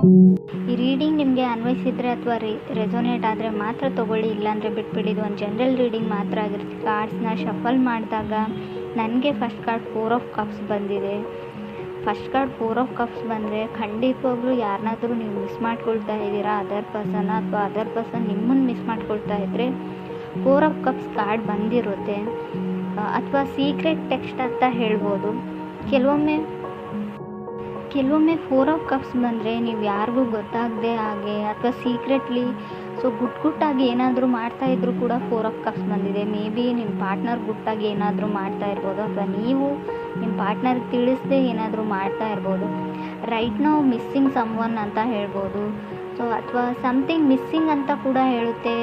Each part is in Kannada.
ಈ ರೀಡಿಂಗ್ ನಿಮಗೆ ಅನ್ವಯಿಸಿದರೆ ಅಥವಾ ರೆಸೊನೇಟ್ ಆದರೆ ಮಾತ್ರ ತೊಗೊಳ್ಳಿ, ಇಲ್ಲಾಂದರೆ ಬಿಟ್ಬಿಡಿ. ಇದು ಒಂದು ಜನರಲ್ ರೀಡಿಂಗ್ ಮಾತ್ರ ಆಗಿರುತ್ತೆ. ಕಾರ್ಡ್ಸ್ನ ಶಫಲ್ ಮಾಡಿದಾಗ ನನಗೆ ಫಸ್ಟ್ ಕಾರ್ಡ್ 4 ಆಫ್ ಕಪ್ಸ್ ಬಂದಿದೆ. ಫಸ್ಟ್ ಕಾರ್ಡ್ 4 ಆಫ್ ಕಪ್ಸ್ ಬಂದರೆ ಖಂಡಿತವಾಗ್ಲೂ ಯಾರನ್ನಾದರೂ ನೀವು ಮಿಸ್ ಮಾಡ್ಕೊಳ್ತಾ ಇದ್ದೀರಾ, ಅದರ್ ಪರ್ಸನ್, ಅಥವಾ ಅದರ್ ಪರ್ಸನ್ ನಿಮ್ಮನ್ನು ಮಿಸ್ ಮಾಡ್ಕೊಳ್ತಾ ಇದ್ದರೆ 4 ಆಫ್ ಕಪ್ಸ್ ಕಾರ್ಡ್ ಬಂದಿರುತ್ತೆ. ಅಥವಾ ಸೀಕ್ರೆಟ್ ಟೆಕ್ಸ್ಟ್ ಅಂತ ಹೇಳ್ಬೋದು. ಕೆಲವೊಮ್ಮೆ 4 ಆಫ್ ಕಪ್ಸ್ ಬಂದರೆ ನೀವು ಯಾರಿಗೂ ಗೊತ್ತಾಗದೆ ಹಾಗೆ ಅಥವಾ ಸೀಕ್ರೆಟ್ಲಿ ಗುಟ್ಟಾಗಿ ಏನಾದರೂ ಮಾಡ್ತಾಯಿದ್ರು ಕೂಡ 4 ಆಫ್ ಕಪ್ಸ್ ಬಂದಿದೆ. ಮೇ ಬಿ ನಿಮ್ಮ ಪಾರ್ಟ್ನರ್ ಗುಟ್ಟಾಗಿ ಏನಾದರೂ ಮಾಡ್ತಾ ಇರ್ಬೋದು, ಅಥವಾ ನೀವು ನಿಮ್ಮ ಪಾರ್ಟ್ನರ್ಗೆ ತಿಳಿಸದೆ ಏನಾದರೂ ಮಾಡ್ತಾ ಇರ್ಬೋದು. ರೈಟ್ ನೌ ಮಿಸ್ಸಿಂಗ್ ಸಮ್ವನ್ ಅಂತ ಹೇಳ್ಬೋದು. ಅಥವಾ ಸಮಥಿಂಗ್ ಮಿಸ್ಸಿಂಗ್ ಅಂತ ಕೂಡ ಹೇಳುತ್ತೆ.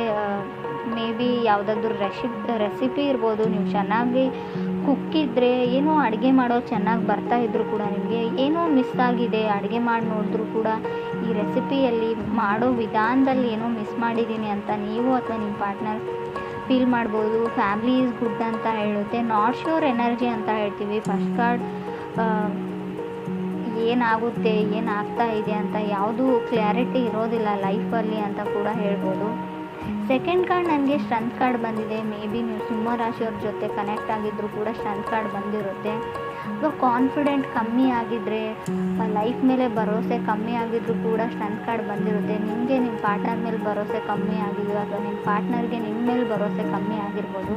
ಮೇ ಬಿ ಯಾವುದಾದ್ರೂ ರೆಸಿಪಿ ಇರ್ಬೋದು. ನೀವು ಚೆನ್ನಾಗಿ ಕುಕ್ಕಿದ್ರೆ, ಏನೋ ಅಡುಗೆ ಮಾಡೋದು ಚೆನ್ನಾಗಿ ಬರ್ತಾಯಿದ್ರು ಕೂಡ ನಿಮಗೆ ಏನೋ ಮಿಸ್ ಆಗಿದೆ, ಅಡುಗೆ ಮಾಡಿ ನೋಡಿದ್ರೂ ಕೂಡ ಈ ರೆಸಿಪಿಯಲ್ಲಿ ಮಾಡೋ ವಿಧಾನದಲ್ಲಿ ಏನೋ ಮಿಸ್ ಮಾಡಿದ್ದೀನಿ ಅಂತ ನೀವು ಅಥವಾ ನಿಮ್ಮ ಪಾರ್ಟ್ನರ್ ಫೀಲ್ ಮಾಡ್ಬೋದು. ಫ್ಯಾಮಿಲಿ ಈಸ್ ಗುಡ್ ಅಂತ ಹೇಳುತ್ತೆ. ನಾಟ್ ಶ್ಯೂರ್ ಎನರ್ಜಿ ಅಂತ ಹೇಳ್ತೀವಿ. ಫಸ್ಟ್ ಕಾರ್ಡ್ ಏನಾಗುತ್ತೆ, ಏನಾಗ್ತಾ ಇದೆ ಅಂತ ಯಾವುದೂ ಕ್ಲಾರಿಟಿ ಇರೋದಿಲ್ಲ ಲೈಫಲ್ಲಿ ಅಂತ ಕೂಡ ಹೇಳ್ಬೋದು. ಸೆಕೆಂಡ್ ಕಾರ್ಡ್ ನನಗೆ ಸ್ಟ್ರೆಂತ್ ಕಾರ್ಡ್ ಬಂದಿದೆ. ಮೇ ಬಿ ನೀವು ಸಿಂಹ ರಾಶಿಯವ್ರ ಜೊತೆ ಕನೆಕ್ಟ್ ಆಗಿದ್ದರೂ ಕೂಡ ಸ್ಟ್ರೆಂತ್ ಕಾರ್ಡ್ ಬಂದಿರುತ್ತೆ. ಅಥವಾ ಕಾನ್ಫಿಡೆಂಟ್ ಕಮ್ಮಿ ಆಗಿದ್ದರೆ, ಲೈಫ್ ಮೇಲೆ ಭರವಸೆ ಕಮ್ಮಿ ಆಗಿದ್ರೂ ಕೂಡ ಸ್ಟ್ರೆಂತ್ ಕಾರ್ಡ್ ಬಂದಿರುತ್ತೆ. ನಿಮಗೆ ನಿಮ್ಮ ಪಾರ್ಟ್ನರ್ ಮೇಲೆ ಭರವಸೆ ಕಮ್ಮಿ ಆಗಿದೆಯೋ, ಅಥವಾ ನಿಮ್ಮ ಪಾರ್ಟ್ನರ್ಗೆ ನಿಮ್ಮ ಮೇಲೆ ಭರವಸೆ ಕಮ್ಮಿ ಆಗಿರ್ಬೋದು.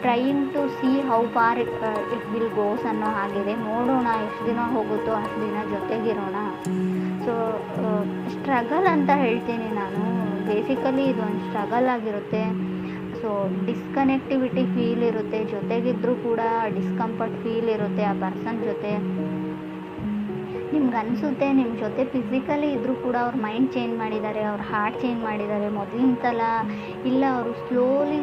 Trying to see how far it will goes ಅನ್ನೋ ಹಾಗಿದೆ. ನೋಡೋಣ, ಎಷ್ಟು ದಿನ ಹೋಗುತ್ತೋ ಅಷ್ಟು ದಿನ ಜೊತೆಗಿರೋಣ. ಸ್ಟ್ರಗಲ್ ಅಂತ ಹೇಳ್ತೀನಿ ನಾನು. ಬೇಸಿಕಲಿ ಇದೊಂದು ಸ್ಟ್ರಗಲ್ ಆಗಿರುತ್ತೆ. ಡಿಸ್ಕನೆಕ್ಟಿವಿಟಿ ಫೀಲ್ ಇರುತ್ತೆ. ಜೊತೆಗಿದ್ರೂ ಕೂಡ ಡಿಸ್ಕಂಫರ್ಟ್ ಫೀಲ್ ಇರುತ್ತೆ ಆ ಪರ್ಸನ್ ಜೊತೆ. ನಿಮ್ಗೆ ಅನಿಸುತ್ತೆ ನಿಮ್ಮ ಜೊತೆ ಫಿಸಿಕಲಿ ಇದ್ದರೂ ಕೂಡ ಅವ್ರ ಮೈಂಡ್ ಚೇಂಜ್ ಮಾಡಿದ್ದಾರೆ, ಅವ್ರ ಹಾರ್ಟ್ ಚೇಂಜ್ ಮಾಡಿದ್ದಾರೆ. ಮೊದಲಿನ ಸಲ ಇಲ್ಲ, ಅವರು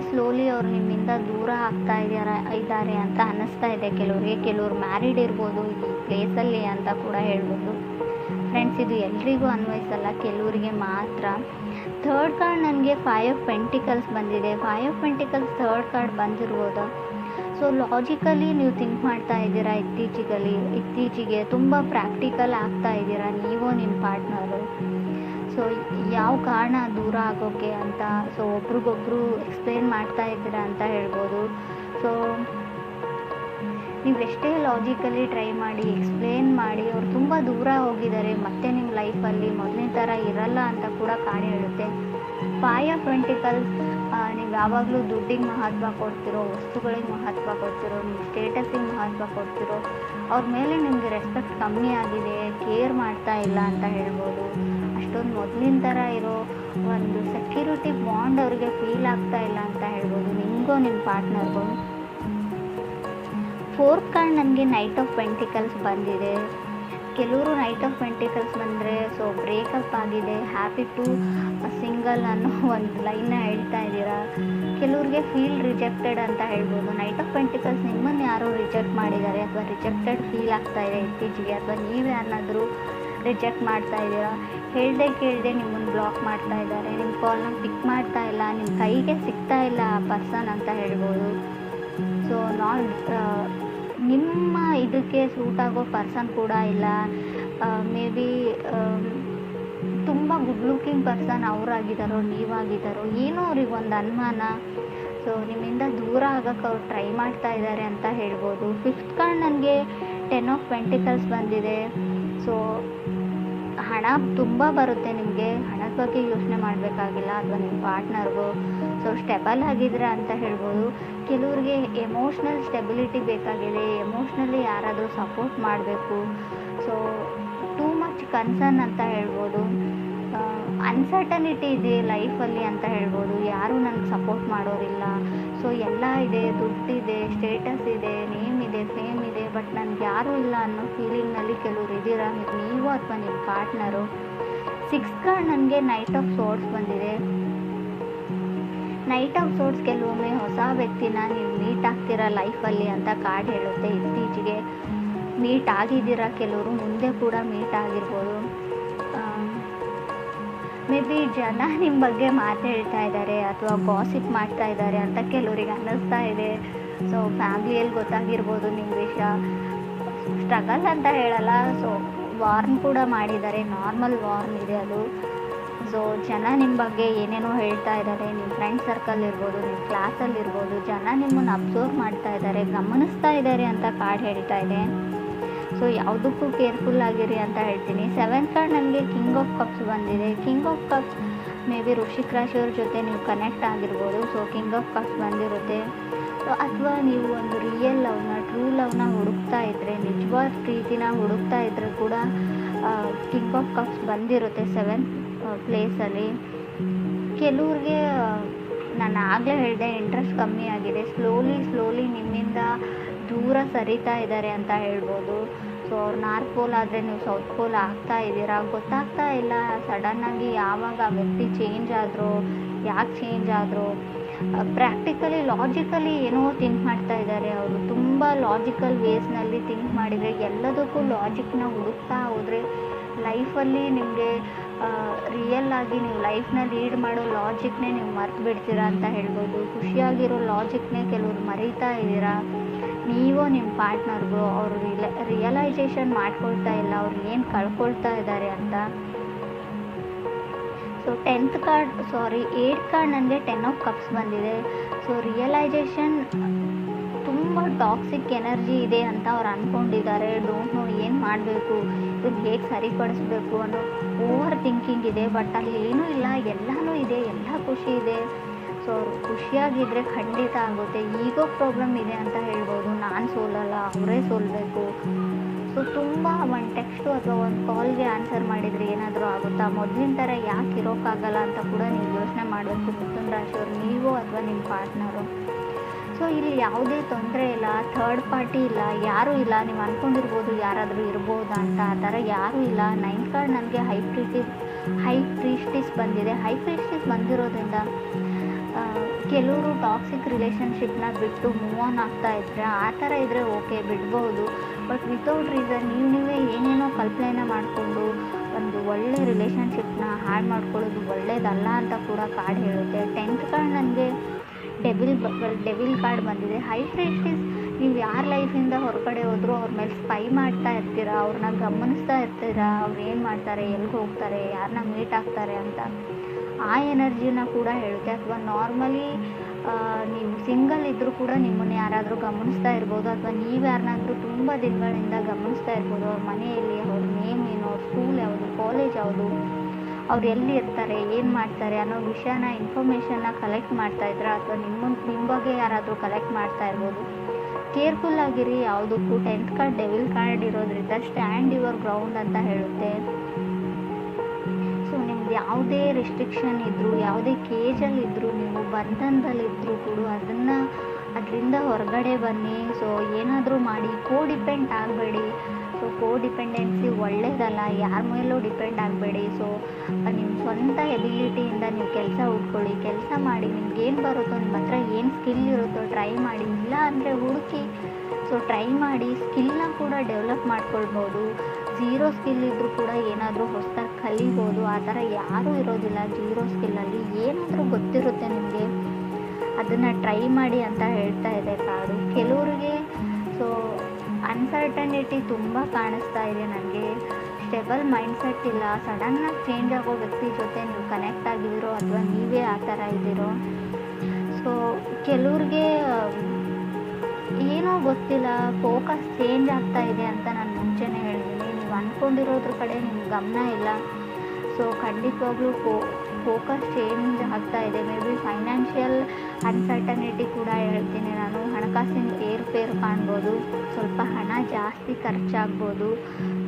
ಸ್ಲೋಲಿ ಅವ್ರು ನಿಮ್ಮಿಂದ ದೂರ ಆಗ್ತಾ ಇದ್ದಾರೆ ಅಂತ ಅನ್ನಿಸ್ತಾ ಇದೆ ಕೆಲವ್ರಿಗೆ. ಕೆಲವ್ರು ಮ್ಯಾರಿಡ್ ಇರ್ಬೋದು ಈ ಪ್ಲೇಸಲ್ಲಿ ಅಂತ ಕೂಡ ಹೇಳ್ಬೋದು. ಫ್ರೆಂಡ್ಸ್, ಇದು ಎಲ್ರಿಗೂ ಅನ್ವಯಿಸಲ್ಲ, ಕೆಲವರಿಗೆ ಮಾತ್ರ. ಥರ್ಡ್ ಕಾರ್ಡ್ ನನಗೆ 5 ಆಫ್ ಪೆಂಟಿಕಲ್ಸ್ ಬಂದಿದೆ. 5 ಆಫ್ ಪೆಂಟಿಕಲ್ಸ್ ಥರ್ಡ್ ಕಾರ್ಡ್ ಬಂದಿರ್ಬೋದು. ಲಾಜಿಕಲಿ ನೀವು ಥಿಂಕ್ ಮಾಡ್ತಾ ಇದ್ದೀರಾ. ಇತ್ತೀಚೆಗೆ ತುಂಬ ಪ್ರಾಕ್ಟಿಕಲ್ ಆಗ್ತಾ ಇದ್ದೀರಾ ನೀವು ನಿಮ್ಮ ಪಾರ್ಟ್ನರು. ಯಾವ ಕಾರಣ ದೂರ ಆಗೋಕ್ಕೆ ಅಂತ ಒಬ್ರಿಗೊಬ್ರು ಎಕ್ಸ್ಪ್ಲೇನ್ ಮಾಡ್ತಾ ಇದ್ದೀರಾ ಅಂತ ಹೇಳ್ಬೋದು. ನೀವು ಎಷ್ಟೇ ಲಾಜಿಕಲಿ ಟ್ರೈ ಮಾಡಿ, ಎಕ್ಸ್ಪ್ಲೇನ್ ಮಾಡಿ, ಅವ್ರು ತುಂಬ ದೂರ ಹೋಗಿದ್ದಾರೆ, ಮತ್ತೆ ನಿಮ್ಮ ಲೈಫಲ್ಲಿ ಮೊದಲನೇ ಥರ ಇರಲ್ಲ ಅಂತ ಕೂಡ ಕಾರ್ಡ್ ಹೇಳುತ್ತೆ. 5 ಆಫ್ ಪೆಂಟಿಕಲ್ಸ್, ನೀವು ಯಾವಾಗಲೂ ದುಡ್ಡಿಗೆ ಮಹತ್ವ ಕೊಡ್ತಿರೋ, ವಸ್ತುಗಳಿಗೆ ಮಹತ್ವ ಕೊಡ್ತಿರೋ, ನಿಮ್ಮ ಸ್ಟೇಟಸ್ಸಿಗೆ ಮಹತ್ವ ಕೊಡ್ತಿರೋ, ಅವ್ರ ಮೇಲೆ ನಿಮಗೆ ರೆಸ್ಪೆಕ್ಟ್ ಕಮ್ಮಿ ಆಗಿದೆ, ಕೇರ್ ಮಾಡ್ತಾ ಇಲ್ಲ ಅಂತ ಹೇಳ್ಬೋದು. ಅಷ್ಟೊಂದು ಮೊದಲಿನ ಥರ ಇರೋ ಒಂದು ಸೆಕ್ಯೂರಿಟಿ ಬಾಂಡ್ ಅವ್ರಿಗೆ ಫೀಲ್ ಆಗ್ತಾ ಇಲ್ಲ ಅಂತ ಹೇಳ್ಬೋದು, ನಿಮಗೂ ನಿಮ್ಮ ಪಾರ್ಟ್ನರ್ಗೂ. ಫೋರ್ತ್ ಕಾರ್ಡ್ ನನಗೆ ನೈಟ್ ಆಫ್ ಪೆಂಟಿಕಲ್ಸ್ ಬಂದಿದೆ. ಕೆಲವರು ನೈಟ್ ಆಫ್ ಪೆಂಟಿಕಲ್ಸ್ ಬಂದರೆ ಬ್ರೇಕಪ್ ಆಗಿದೆ, ಹ್ಯಾಪಿ ಟು ಸಿಂಗಲ್ ಅನ್ನೋ ಒಂದು ಲೈನ್ನ ಹೇಳ್ತಾ ಇದ್ದೀರಾ. ಕೆಲವ್ರಿಗೆ ಫೀಲ್ ರಿಜೆಕ್ಟೆಡ್ ಅಂತ ಹೇಳ್ಬೋದು. ನೈಟ್ ಆಫ್ ಪೆಂಟಿಕಲ್ಸ್ ನಿಮ್ಮನ್ನು ಯಾರೋ ರಿಜೆಕ್ಟ್ ಮಾಡಿದ್ದಾರೆ, ಅಥವಾ ರಿಜೆಕ್ಟೆಡ್ ಫೀಲ್ ಆಗ್ತಾ ಇದೆ ಇತ್ತೀಚೆಗೆ, ಅಥವಾ ನೀವು ಯಾರನ್ನಾದರೂ ರಿಜೆಕ್ಟ್ ಮಾಡ್ತಾ ಇದ್ದೀರಾ. ಕೇಳದೆ ನಿಮ್ಮನ್ನು ಬ್ಲಾಕ್ ಮಾಡ್ತಾ ಇದ್ದಾರೆ, ನಿಮ್ಮ ಕಾಲ್ನ ಪಿಕ್ ಮಾಡ್ತಾ ಇಲ್ಲ, ನಿಮ್ಮ ಕೈಗೆ ಸಿಗ್ತಾ ಇಲ್ಲ ಆ ಪರ್ಸನ್ ಅಂತ ಹೇಳ್ಬೋದು. ನಿಮ್ಮ ಇದಕ್ಕೆ ಸೂಟ್ ಆಗೋ ಪರ್ಸನ್ ಕೂಡ ಇಲ್ಲ. ಮೇ ಬಿ ತುಂಬ ಗುಡ್ ಲುಕಿಂಗ್ ಪರ್ಸನ್ ಅವರಾಗಿದ್ದಾರೋ ನೀವಾಗಿದ್ದಾರೋ ಏನೋ ಅವ್ರಿಗೆ ಒಂದು ಅನುಮಾನ. ನಿಮ್ಮಿಂದ ದೂರ ಆಗೋಕ್ಕೆ ಅವ್ರು ಟ್ರೈ ಮಾಡ್ತಾ ಇದ್ದಾರೆ ಅಂತ ಹೇಳ್ಬೋದು. ಫಿಫ್ತ್ ಕಾರ್ಡ್ ನನಗೆ 10 ಆಫ್ ಪೆಂಟಿಕಲ್ಸ್ ಬಂದಿದೆ. ಹಣ ತುಂಬ ಬರುತ್ತೆ ನಿಮಗೆ, ಹಣದ ಬಗ್ಗೆ ಯೋಚನೆ ಮಾಡಬೇಕಾಗಿಲ್ಲ, ಅಥವಾ ನಿಮ್ಮ ಪಾರ್ಟ್ನರ್ಗೂ ಸ್ಟೆಬಲ್ ಆಗಿದ್ರೆ ಅಂತ ಹೇಳ್ಬೋದು. ಕೆಲವ್ರಿಗೆ ಎಮೋಷ್ನಲ್ ಸ್ಟೆಬಿಲಿಟಿ ಬೇಕಾಗಿದೆ, ಎಮೋಷ್ನಲಿ ಯಾರಾದರೂ ಸಪೋರ್ಟ್ ಮಾಡಬೇಕು. ಟೂ ಮಚ್ ಕನ್ಸರ್ನ್ ಅಂತ ಹೇಳ್ಬೋದು. ಅನ್ಸರ್ಟನಿಟಿ ಇದೆ ಲೈಫಲ್ಲಿ ಅಂತ ಹೇಳ್ಬೋದು. ಯಾರೂ ನನಗೆ ಸಪೋರ್ಟ್ ಮಾಡೋರಿಲ್ಲ. ಎಲ್ಲ ಇದೆ, ದುಡ್ಡಿದೆ, ಸ್ಟೇಟಸ್ ಇದೆ, ನೇಮ್ ಇದೆ, ಫೇಮ್ ಇದೆ, ಬಟ್ ನನಗೆ ಯಾರೂ ಇಲ್ಲ ಅನ್ನೋ ಫೀಲಿಂಗ್ನಲ್ಲಿ ಕೆಲವ್ರು ಇದ್ದೀರಾ, ನೀವು ಅಥವಾ ನಿಮ್ಮ ಪಾರ್ಟ್ನರು. 6th ಕಾರ್ಡ್ ನನಗೆ ನೈಟ್ ಆಫ್ ಸೋರ್ಡ್ಸ್ ಬಂದಿದೆ. ನೈಟ್ ಆಫ್ ಸೋರ್ಡ್ಸ್ ಕೆಲವೊಮ್ಮೆ ಹೊಸ ವ್ಯಕ್ತಿನ ನೀವು ಮೀಟ್ ಆಗ್ತೀರಾ ಲೈಫಲ್ಲಿ ಅಂತ ಕಾರ್ಡ್ ಹೇಳುತ್ತೆ. ಇತ್ತೀಚೆಗೆ ಮೀಟ್ ಆಗಿದ್ದೀರಾ, ಕೆಲವರು ಮುಂದೆ ಕೂಡ ಮೀಟ್ ಆಗಿರ್ಬೋದು. ಮೇ ಬಿ ಜನ ನಿಮ್ಮ ಬಗ್ಗೆ ಮಾತಾಡ್ತಾ ಇದ್ದಾರೆ ಅಥವಾ ಗಾಸಿಪ್ ಮಾಡ್ತಾ ಇದ್ದಾರೆ ಅಂತ ಕೆಲವರಿಗೆ ಅನ್ನಿಸ್ತಾ ಇದೆ. ಫ್ಯಾಮ್ಲಿಯಲ್ಲಿ ಗೊತ್ತಾಗಿರ್ಬೋದು ನಿಮ್ಮ ವಿಷಯ. ಸ್ಟ್ರಗಲ್ ಅಂತ ಹೇಳಲ್ಲ, ವಾರ್ನ್ ಕೂಡ ಮಾಡಿದ್ದಾರೆ, ನಾರ್ಮಲ್ ವಾರ್ನ್ ಇದೆ ಅದು. ಸೊ ಜನ ನಿಮ್ಮ ಬಗ್ಗೆ ಏನೇನೋ ಹೇಳ್ತಾ ಇದ್ದಾರೆ, ನಿಮ್ಮ ಫ್ರೆಂಡ್ ಸರ್ಕಲ್ ಇರ್ಬೋದು, ನಿಮ್ಮ ಕ್ಲಾಸಲ್ಲಿ ಇರ್ಬೋದು, ಜನ ನಿಮ್ಮನ್ನು ಅಬ್ಸರ್ವ್ ಮಾಡ್ತಾ ಇದ್ದಾರೆ, ಗಮನಿಸ್ತಾ ಇದ್ದಾರೆ ಅಂತ ಕಾರ್ಡ್ ಹೇಳ್ತಾ ಇದೆ. ಸೊ ಯಾವುದಕ್ಕೂ ಕೇರ್ಫುಲ್ ಆಗಿರಿ ಅಂತ ಹೇಳ್ತೀನಿ. 7th ಕಾರ್ಡ್ ನನಗೆ ಕಿಂಗ್ ಆಫ್ ಕಪ್ಸ್ ಬಂದಿದೆ. King of cups may be ವೃಶ್ಚಿಕ ರಾಶಿಯವ್ರ ಜೊತೆ ನೀವು ಕನೆಕ್ಟ್ ಆಗಿರ್ಬೋದು. ಸೊ ಕಿಂಗ್ ಆಫ್ ಕಪ್ಸ್ ಬಂದಿರುತ್ತೆ. ಸೊ ಅಥವಾ ನೀವು ಒಂದು ರಿಯಲ್ ಲವ್ನ, ಟ್ರೂ ಲವ್ನ ಹುಡುಕ್ತಾ ಇದ್ದರೆ, ನಿಜವಾದ ಪ್ರೀತಿನ ಹುಡುಕ್ತಾ ಇದ್ದರೆ ಕೂಡ ಕಿಂಗ್ ಆಫ್ ಕಪ್ಸ್ ಬಂದಿರುತ್ತೆ 7th ಪ್ಲೇಸಲ್ಲಿ. ಕೆಲವ್ರಿಗೆ ನಾನು ಆಗಲೇ ಹೇಳಿದೆ, ಇಂಟ್ರೆಸ್ಟ್ ಕಮ್ಮಿ ಆಗಿದೆ, ಸ್ಲೋಲಿ ನಿಮ್ಮಿಂದ ದೂರ ಸರಿತಾ ಇದ್ದಾರೆ ಅಂತ ಹೇಳ್ಬೋದು. ಸೊ ಅವ್ರು ನಾರ್ತ್ ಪೋಲ್ ಆದರೆ ನೀವು ಸೌತ್ ಪೋಲ್ ಆಗ್ತಾ ಇದ್ದೀರಾ, ಗೊತ್ತಾಗ್ತಾ ಇಲ್ಲ. ಸಡನ್ನಾಗಿ ಯಾವಾಗ ಆ ವ್ಯಕ್ತಿ ಚೇಂಜ್ ಆದರೂ, ಯಾಕೆ ಚೇಂಜ್ ಆದರೂ, ಪ್ರಾಕ್ಟಿಕಲಿ ಲಾಜಿಕಲಿ ಏನೋ ಥಿಂಕ್ ಮಾಡ್ತಾ ಇದ್ದಾರೆ ಅವರು. ತುಂಬ ಲಾಜಿಕಲ್ ವೇಸ್ನಲ್ಲಿ ಥಿಂಕ್ ಮಾಡಿದರೆ, ಎಲ್ಲದಕ್ಕೂ ಲಾಜಿಕ್ನ ಹುಡುಕ್ತಾ ಹೋದರೆ ಲೈಫಲ್ಲಿ ನಿಮಗೆ ರಿಯಲ್ ಆಗಿ ನೀವು ಲೈಫ್ನ ಲೀಡ್ ಮಾಡೋ ಲಾಜಿಕ್ನೇ ನೀವು ಮರ್ತು ಬಿಡ್ತೀರಾ ಅಂತ ಹೇಳ್ಬೋದು. ಖುಷಿಯಾಗಿರೋ ಲಾಜಿಕ್ನೇ ಕೆಲವ್ರು ಮರೀತಾ ಇದ್ದೀರಾ. ನೀವು ನಿಮ್ಮ ಪಾರ್ಟ್ನರ್ಗೂ ಅವರು ರಿಯಲೈಸೇಷನ್ ಮಾಡ್ಕೊಳ್ತಾ ಇಲ್ಲ ಅವ್ರು ಏನು ಕಳ್ಕೊಳ್ತಾ ಇದ್ದಾರೆ ಅಂತ. ಸೊ 8th ಕಾರ್ಡ್ ನನಗೆ 10 ಆಫ್ ಕಪ್ಸ್ ಬಂದಿದೆ. ಸೊ ರಿಯಲೈಸೇಷನ್, ತುಂಬ ಟಾಕ್ಸಿಕ್ ಎನರ್ಜಿ ಇದೆ ಅಂತ ಅವ್ರು ಅಂದ್ಕೊಂಡಿದ್ದಾರೆ. ಡೋಂಟ್ ನೋ ಏನು ಮಾಡಬೇಕು, ಇದನ್ನು ಹೇಗೆ ಸರಿಪಡಿಸ್ಬೇಕು ಅನ್ನೋ ಓವರ್ ಥಿಂಕಿಂಗ್ ಇದೆ. ಬಟ್ ಅಲ್ಲಿ ಏನೂ ಇಲ್ಲ, ಎಲ್ಲನೂ ಇದೆ, ಎಲ್ಲ ಖುಷಿ ಇದೆ. ಸೊ ಅವರು ಖುಷಿಯಾಗಿದ್ದರೆ ಖಂಡಿತ ಆಗುತ್ತೆ. ಈಗೋ ಪ್ರಾಬ್ಲಮ್ ಇದೆ ಅಂತ ಹೇಳ್ಬೋದು. ನಾನು ಸೋಲಲ್ಲ, ಅವರೇ ಸೋಲಬೇಕು. ಸೊ ತುಂಬ ಒಂದು ಟೆಕ್ಸ್ಟು ಅಥವಾ ಒಂದು ಕಾಲ್ಗೆ ಆನ್ಸರ್ ಮಾಡಿದರೆ ಏನಾದರೂ ಆಗುತ್ತಾ, ಮೊದಲಿನ ಥರ ಯಾಕೆ ಇರೋಕ್ಕಾಗಲ್ಲ ಅಂತ ಕೂಡ ನೀವು ಯೋಚನೆ ಮಾಡಬೇಕು. ಮಿಥುನ ರಾಶಿಯವರು, ನೀವು ಅಥವಾ ನಿಮ್ಮ ಪಾರ್ಟ್ನರು. ಸೊ ಇಲ್ಲಿ ಯಾವುದೇ ತೊಂದರೆ ಇಲ್ಲ, ಥರ್ಡ್ ಪಾರ್ಟಿ ಇಲ್ಲ, ಯಾರೂ ಇಲ್ಲ. ನೀವು ಅಂದ್ಕೊಂಡಿರ್ಬೋದು ಯಾರಾದರೂ ಇರ್ಬೋದಾ ಅಂತ, ಆ ಥರ ಯಾರೂ ಇಲ್ಲ. 9th ಕಾರ್ಡ್ ನನಗೆ ಹೈ ಪ್ರೀಸ್ಟಿಸ್ ಬಂದಿದೆ. ಹೈ ಪ್ರೀಸ್ಟಿಸ್ ಬಂದಿರೋದ್ರಿಂದ ಕೆಲವರು ಟಾಕ್ಸಿಕ್ ರಿಲೇಷನ್ಶಿಪ್ನ ಬಿಟ್ಟು ಮೂವ್ ಆನ್ ಆಗ್ತಾ ಇದ್ದರೆ, ಆ ಥರ ಇದ್ದರೆ ಓಕೆ ಬಿಡ್ಬೋದು. ಬಟ್ ವಿತೌಟ್ ರೀಸನ್ ನೀವೇ ಏನೇನೋ ಕಲ್ಪನೆನ ಮಾಡಿಕೊಂಡು ಒಂದು ಒಳ್ಳೆ ರಿಲೇಷನ್ಶಿಪ್ನ ಹಾಳು ಮಾಡ್ಕೊಳ್ಳೋದು ಒಳ್ಳೇದಲ್ಲ ಅಂತ ಕೂಡ ಕಾರ್ಡ್ ಹೇಳುತ್ತೆ. 10th ಕಾರ್ಡ್ ನನಗೆ ಡೆವಿಲ್ ಕಾರ್ಡ್ ಬಂದಿದೆ. ಹೈ ಪ್ರೀಸ್ಟಿಸ್, ನೀವು ಯಾರ ಲೈಫಿಂದ ಹೊರಗಡೆ ಹೋದರೂ ಅವ್ರ ಮೇಲೆ ಸ್ಪೈ ಮಾಡ್ತಾ ಇರ್ತೀರಾ, ಅವ್ರನ್ನ ಗಮನಿಸ್ತಾ ಇರ್ತೀರಾ, ಅವ್ರು ಏನು ಮಾಡ್ತಾರೆ, ಎಲ್ಲಿಗೆ ಹೋಗ್ತಾರೆ, ಯಾರನ್ನ ಮೀಟ್ ಆಗ್ತಾರೆ ಅಂತ. ಆ ಎನರ್ಜಿನ ಕೂಡ ಹೇಳುತ್ತೆ. ಅಥವಾ ನಾರ್ಮಲಿ ನೀವು ಸಿಂಗಲ್ ಇದ್ದರೂ ಕೂಡ ನಿಮ್ಮನ್ನು ಯಾರಾದರೂ ಗಮನಿಸ್ತಾ ಇರ್ಬೋದು, ಅಥವಾ ನೀವು ಯಾರನ್ನಾದರೂ ತುಂಬ ದಿನಗಳಿಂದ ಗಮನಿಸ್ತಾ ಇರ್ಬೋದು. ಅವ್ರ ಮನೆಯಲ್ಲಿ ಅವ್ರ ನೇಮ್ ಏನು, ಅವ್ರ ಸ್ಕೂಲ್ ಯಾವುದು, ಕಾಲೇಜ್ ಯಾವುದು, ಅವ್ರು ಎಲ್ಲಿ ಇರ್ತಾರೆ, ಏನು ಮಾಡ್ತಾರೆ ಅನ್ನೋ ವಿಷಯನ, ಇನ್ಫಾರ್ಮೇಷನ್ನ ಕಲೆಕ್ಟ್ ಮಾಡ್ತಾ ಇದ್ರೆ, ಅಥವಾ ನಿಮ್ಮ ಬಗ್ಗೆ ಯಾರಾದರೂ ಕಲೆಕ್ಟ್ ಮಾಡ್ತಾ ಇರ್ಬೋದು. ಕೇರ್ಫುಲ್ ಆಗಿರಿ ಯಾವುದಕ್ಕೂ. 10th ಕಾರ್ಡ್ ಡೆವಿಲ್ ಕಾರ್ಡ್ ಇರೋದ್ರಿಂದ ಸ್ಟ್ಯಾಂಡ್ ಯುವರ್ ಗ್ರೌಂಡ್ ಅಂತ ಹೇಳುತ್ತೆ. ಸೊ ನಿಮ್ದು ಯಾವುದೇ ರಿಸ್ಟ್ರಿಕ್ಷನ್ ಇದ್ದರೂ, ಯಾವುದೇ ಕೇಜಲ್ಲಿದ್ದರೂ, ನೀವು ಬಂಧನದಲ್ಲಿದ್ದರೂ ಕೂಡ ಅದರಿಂದ ಹೊರಗಡೆ ಬನ್ನಿ. ಸೊ ಏನಾದರೂ ಮಾಡಿ, ಡಿಪೆಂಡ್ ಆಗಬೇಡಿ. ಸೊ ಡಿಪೆಂಡೆನ್ಸಿ ಒಳ್ಳೆಯದಲ್ಲ, ಯಾರ ಮೇಲೂ ಡಿಪೆಂಡ್ ಆಗಬೇಡಿ. ಸೊ ನಿಮ್ಮ ಸ್ವಂತ ಎಬಿಲಿಟಿಯಿಂದ ನೀವು ಕೆಲಸ ಹುಡ್ಕೊಳ್ಳಿ, ಕೆಲಸ ಮಾಡಿ. ನಿಮ್ಗೇನು ಬರುತ್ತೋ, ನಿಮ್ಮ ಹತ್ರ ಏನು ಸ್ಕಿಲ್ ಇರುತ್ತೋ ಟ್ರೈ ಮಾಡಿ. ಇಲ್ಲ ಅಂದರೆ ಹುಡುಕಿ. ಸೊ ಟ್ರೈ ಮಾಡಿ, ಸ್ಕಿಲ್ನ ಕೂಡ ಡೆವಲಪ್ ಮಾಡ್ಕೊಳ್ಬೋದು. ಝೀರೋ ಸ್ಕಿಲ್ ಇದ್ದರೂ ಕೂಡ ಏನಾದರೂ ಹೊಸದಾಗಿ ಕಲಿಬೋದು. ಆ ಥರ ಯಾರೂ ಇರೋದಿಲ್ಲ ಝೀರೋ ಸ್ಕಿಲ್ಲಲ್ಲಿ. ಏನಾದರೂ ಗೊತ್ತಿರುತ್ತೆ ನಿಮಗೆ, ಅದನ್ನು ಟ್ರೈ ಮಾಡಿ ಅಂತ ಹೇಳ್ತಾ ಇದೆ ಕಾರ್ಡು. ಕೆಲವರಿಗೆ ಸೊ ಅನ್ಸರ್ಟನಿಟಿ ತುಂಬ ಕಾಣಿಸ್ತಾ ಇದೆ ನನಗೆ. ಸ್ಟೆಬಲ್ ಮೈಂಡ್ಸೆಟ್ ಇಲ್ಲ. ಸಡನ್ನಾಗಿ ಚೇಂಜ್ ಆಗೋ ವ್ಯಕ್ತಿ ಜೊತೆ ನೀವು ಕನೆಕ್ಟ್ ಆಗಿದ್ದೀರೋ, ಅಥವಾ ನೀವೇ ಆ ಥರ ಇದ್ದೀರೋ. ಸೊ ಕೆಲವ್ರಿಗೆ ಏನೋ ಗೊತ್ತಿಲ್ಲ, ಫೋಕಸ್ ಚೇಂಜ್ ಆಗ್ತಾ ಇದೆ ಅಂತ ನಾನು ಮುಂಚೆನೇ ಹೇಳಿದ್ದೀನಿ. ನೀವು ಅಂದ್ಕೊಂಡಿರೋದ್ರ ಕಡೆ ನಿಮ್ಮ ಗಮನ ಇಲ್ಲ. ಸೊ ಖಂಡಿತವಾಗ್ಲೂ ಫೋಕಸ್ ಚೇಂಜ್ ಆಗ್ತಾ ಇದೆ. ಮೇ ಬಿ ಫೈನಾನ್ಷಿಯಲ್ ಅನ್ಸರ್ಟನಿಟಿ ಕೂಡ ಹೇಳ್ತೀನಿ ನಾನು. ಹಣಕಾಸಿನ ಏರುಪೇರು ಕಾಣ್ಬೋದು, ಸ್ವಲ್ಪ ಹಣ ಜಾಸ್ತಿ ಖರ್ಚಾಗ್ಬೋದು.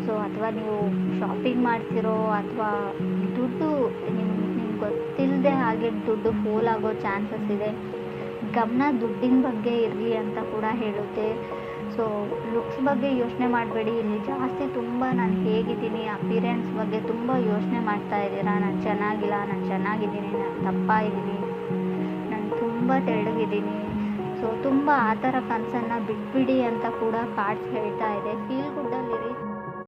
ಸೊ ಅಥವಾ ನೀವು ಶಾಪಿಂಗ್ ಮಾಡ್ತಿರೋ, ಅಥವಾ ದುಡ್ಡು ನಿಮ್ಗೆ ಗೊತ್ತಿಲ್ಲದೆ ಹಾಗೆ ದುಡ್ಡು ಫೋಲ್ ಆಗೋ ಚಾನ್ಸಸ್ ಇದೆ. ಗಮನ ದುಡ್ಡಿನ ಬಗ್ಗೆ ಇರಲಿ ಅಂತ ಕೂಡ ಹೇಳುತ್ತೆ. ಸೊ ಲುಕ್ಸ್ ಬಗ್ಗೆ ಯೋಚನೆ ಮಾಡಬೇಡಿ. ಇಲ್ಲಿ ಜಾಸ್ತಿ ತುಂಬ ನಾನು ಹೇಗಿದ್ದೀನಿ, ಅಪಿರೆನ್ಸ್ ಬಗ್ಗೆ ತುಂಬ ಯೋಚನೆ ಮಾಡ್ತಾ ಇದ್ದೀರಾ. ನಾನು ಚೆನ್ನಾಗಿಲ್ಲ, ನಾನು ಚೆನ್ನಾಗಿದ್ದೀನಿ, ನಾನು ದಪ್ಪ ಇದ್ದೀನಿ, ನಾನು ತುಂಬ ತೆಳ್ಳಗಿದ್ದೀನಿ. ಸೊ ತುಂಬ ಆ ಥರ ಕನಸನ್ನು ಬಿಟ್ಬಿಡಿ ಅಂತ ಕೂಡ ಕಾರ್ಡ್ಸ್ ಹೇಳ್ತಾ ಇದೆ. ಫೀಲ್ ಗುಡ್ಡಲ್ಲಿರಿ.